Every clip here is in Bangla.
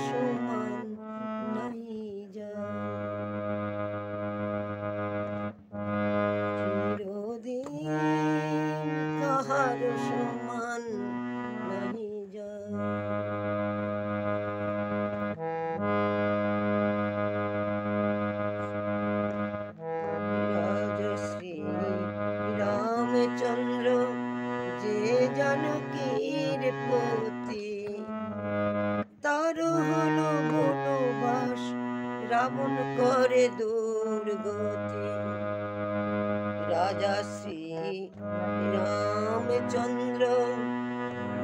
সমান নাহি যায়, চিরদিন কাহার সমান নাহি যায়। রাজশ্রী রামচন্দ্র যে জানকীর পতি, তার হলো বনবাস রাবণ করে দুর্গতি। রাজশ্রী রামচন্দ্র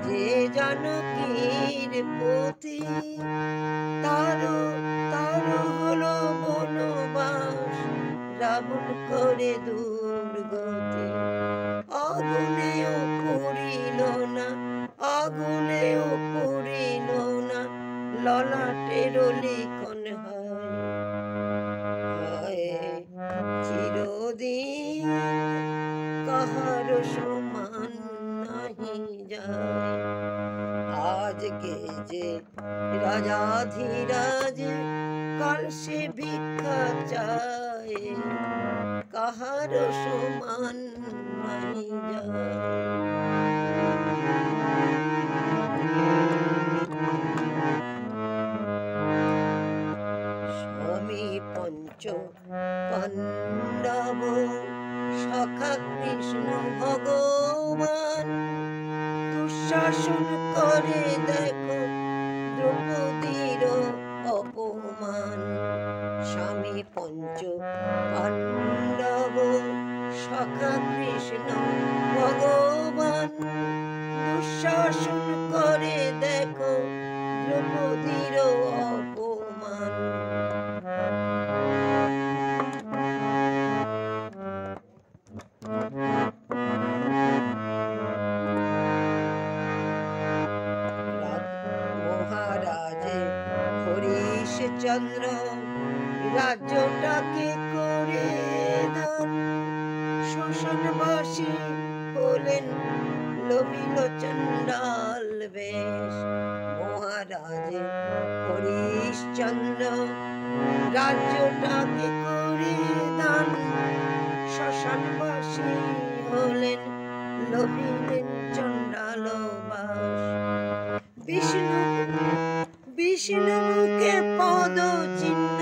যে জানকীর পতি, তার হলো বনবাস রাবণ করে দুর্গতি। আগুনেও পুরিল না, আগুনেও পুরিল না, ললাটের লিখন হায়, চিরদিন কাহার সমান নাহি যায়। আজকে যে রাজাধিরাজ কাল সে ভিক্ষা চায়, কাহার সমান নাহি যায়। স্বামী পঞ্চ পাণ্ডব সখা কৃষ্ণ ভগবান, দুঃশাসন করে দেখো দ্রৌপদীর অপমান। স্বামী পঞ্চ পাণ্ডব সখা কৃষ্ণ ভগবান, দুঃশাসন করে দেখো দ্রৌপদীর অপমান। মহারাজে হরিশচন্দ্র রাজ্যটাকে করে দান, শ্মশানবাসী হলেন লোভিল চণ্ডাল বেশ। মহারাজে হরিশচন্দ্র রাজ্যটাকে করে দান, শ্মশানবাসী হলেন লোভিলেন চণ্ডাল বাস। বিষ্ণু মুখে পদ চিহ্ন,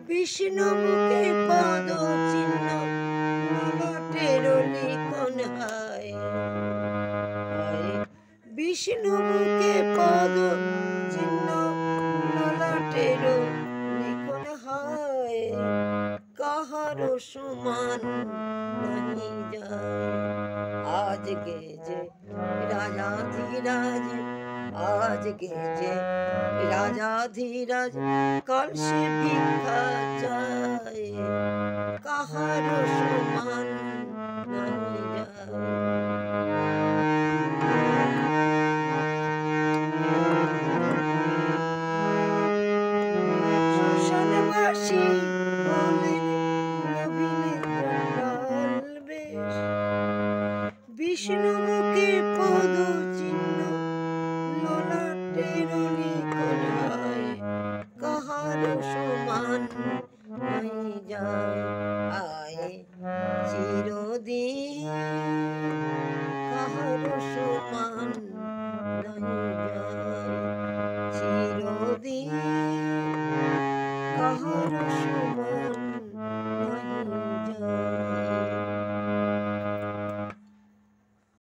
বিষ্ণু মুখে পদ চিহ্ন, ললাটের লিখন হায়, বিষ্ণু মুখে পদ চিহ্ন, ললাটের লিখন হায়, কাহার সমান নাহি যায়। আজকে যে রাজাধিরাজ, আজকে যে রাজাধিরাজ কাল সে ভিক্ষা চায়, কাহার সমান নাহি যায়। শ্মশানবাসী হলেন লোভিলে চণ্ডাল বেশ। বিষ্ণু মুখে পদ চিহ্ন, ললাটের লিখন হায়, কাহার সমান নাহি যায়। আয় চিরদিন কাহার সমান নাহি যায়, চিরদিন কাহার সমান